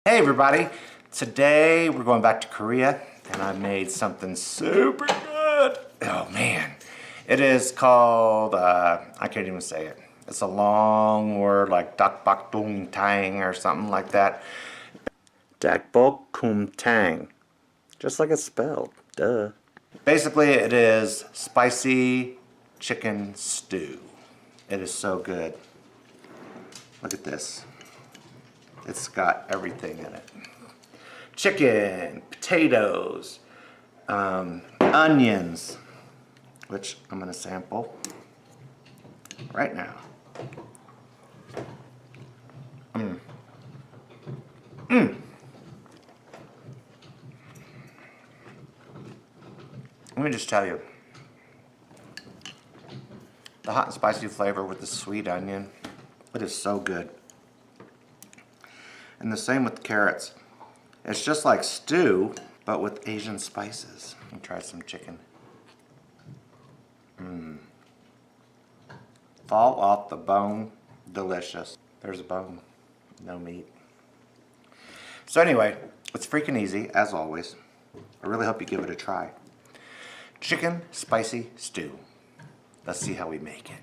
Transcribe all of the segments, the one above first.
Hey everybody, today we're going back to Korea and I made something super good. Oh man, it is called, I can't even say it. It's a long word like Gochujang or something like that. Gochujang, just like it's spelled, duh. Basically it is spicy chicken stew. It is so good. Look at this. It's got everything in it. Chicken, potatoes, onions, which I'm going to sample right now. Let me just tell you, the hot and spicy flavor with the sweet onion, it is so good. And the same with the carrots. It's just like stew, but with Asian spices. Let me try some chicken. Fall off the bone, delicious. There's a bone, no meat. So anyway, it's freaking easy, as always. I really hope you give it a try. Chicken spicy stew. Let's see how we make it.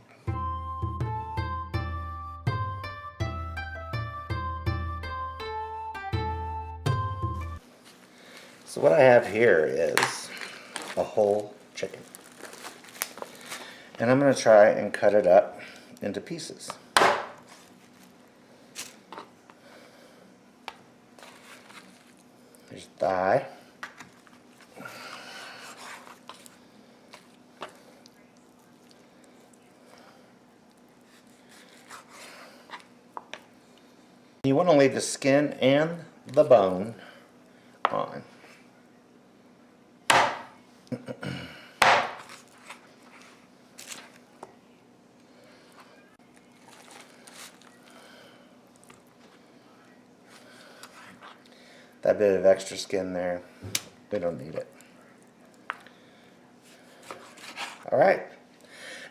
So what I have here is a whole chicken. And I'm going to try and cut it up into pieces. There's thigh. You want to leave the skin and the bone on. That bit of extra skin there, we don't need it. Alright,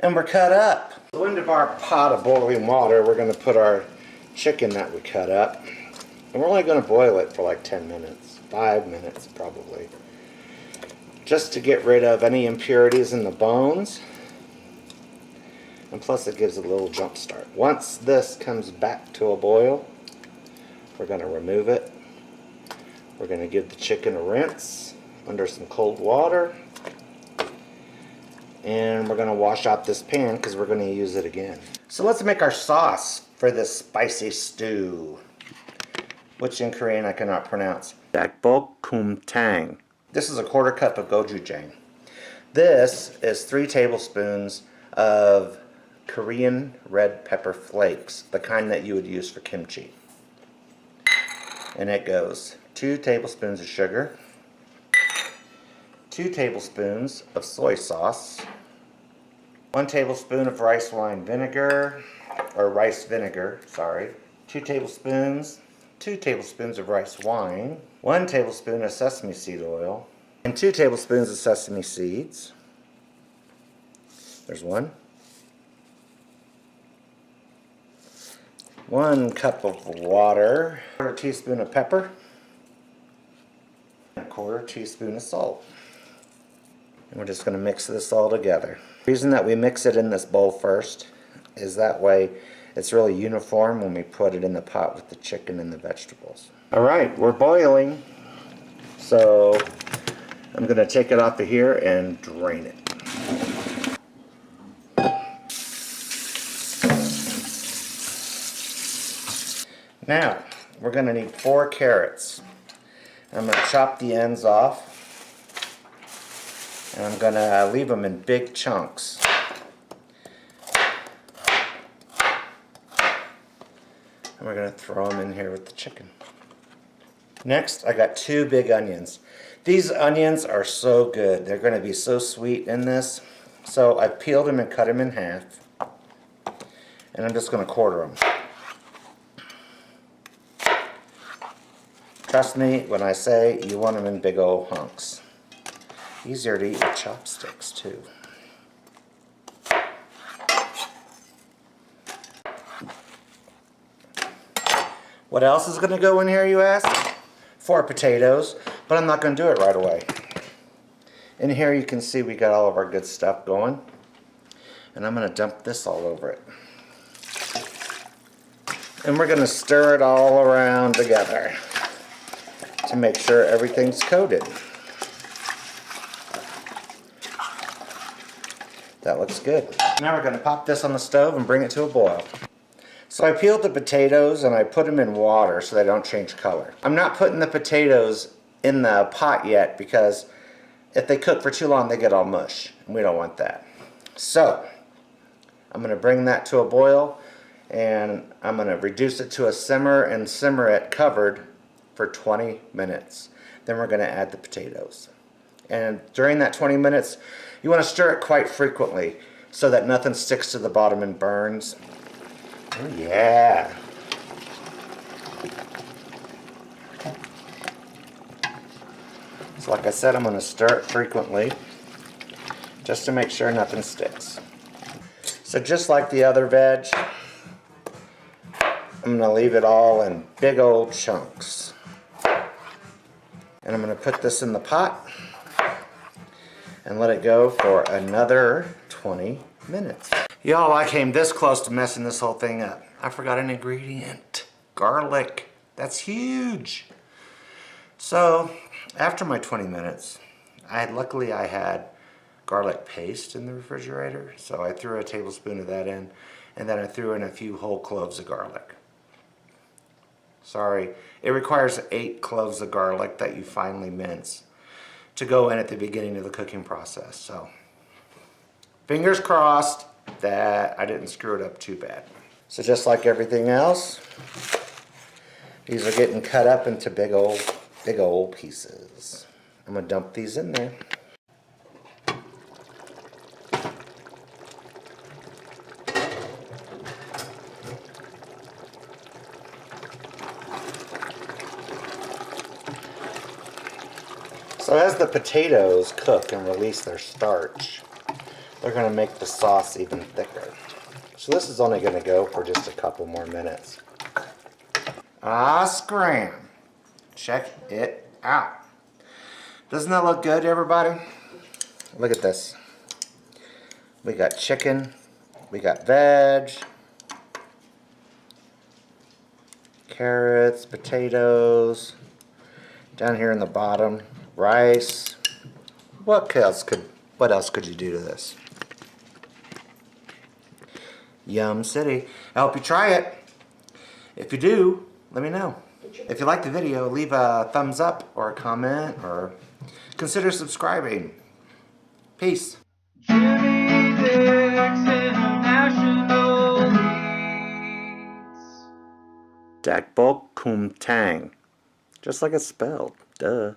and we're cut up. So into our pot of boiling water, we're going to put our chicken that we cut up. And we're only going to boil it for like 10 minutes, 5 minutes probably. Just to get rid of any impurities in the bones. And plus it gives it a little jump start. Once this comes back to a boil, we're going to remove it. We're going to give the chicken a rinse under some cold water. And we're going to wash out this pan because we're going to use it again. So let's make our sauce for this spicy stew, which in Korean I cannot pronounce. Gochujang. This is a 1/4 cup of gochujang. This is 3 tablespoons of Korean red pepper flakes, the kind that you would use for kimchi. And it goes 2 tablespoons of sugar, 2 tablespoons of soy sauce, 1 tablespoon of rice wine vinegar, or rice vinegar, sorry, 2 tablespoons of rice wine, 1 tablespoon of sesame seed oil, and 2 tablespoons of sesame seeds. There's 1. 1 cup of water, 1/4 teaspoon of pepper, and 1/4 teaspoon of salt. And we're just going to mix this all together. The reason that we mix it in this bowl first is that way it's really uniform when we put it in the pot with the chicken and the vegetables. Alright, we're boiling, so I'm going to take it off of here and drain it. Now, we're going to need 4 carrots. I'm going to chop the ends off, and I'm going to leave them in big chunks. And we're going to throw them in here with the chicken. Next, I got 2 big onions. These onions are so good. They're going to be so sweet in this. So I peeled them and cut them in half. And I'm just going to 1/4 them. Trust me when I say you want them in big old hunks. Easier to eat with chopsticks too. What else is going to go in here, you ask? 4 potatoes, but I'm not going to do it right away. In here you can see we got all of our good stuff going. And I'm going to dump this all over it. And we're going to stir it all around together to make sure everything's coated. That looks good. Now we're going to pop this on the stove and bring it to a boil. So I peeled the potatoes and I put them in water so they don't change color. I'm not putting the potatoes in the pot yet because if they cook for too long they get all mush and we don't want that. So I'm going to bring that to a boil and I'm going to reduce it to a simmer and simmer it covered for 20 minutes. Then we're going to add the potatoes. And during that 20 minutes, you want to stir it quite frequently so that nothing sticks to the bottom and burns. Oh yeah. So like I said, I'm going to stir it frequently just to make sure nothing sticks. So just like the other veg, I'm going to leave it all in big old chunks. And I'm going to put this in the pot and let it go for another 20 minutes. Y'all, I came this close to messing this whole thing up. I forgot an ingredient. Garlic. That's huge. So, after my 20 minutes, luckily I had garlic paste in the refrigerator, so I threw a tablespoon of that in, and then I threw in a few whole cloves of garlic. Sorry, it requires 8 cloves of garlic that you finely mince to go in at the beginning of the cooking process. So, fingers crossed that I didn't screw it up too bad. So just like everything else, these are getting cut up into big old pieces. I'm gonna dump these in there. So as the potatoes cook and release their starch, they're going to make the sauce even thicker. So this is only going to go for just a couple more minutes. Ah, scram! Check it out. Doesn't that look good, everybody? Look at this. We got chicken, we got veg, carrots, potatoes, down here in the bottom, rice. What else could you do to this? Yum City. I hope you try it. If you do, let me know. If you like the video, leave a thumbs up or a comment or consider subscribing. Peace. Gochujang. Just like it's spelled. Duh.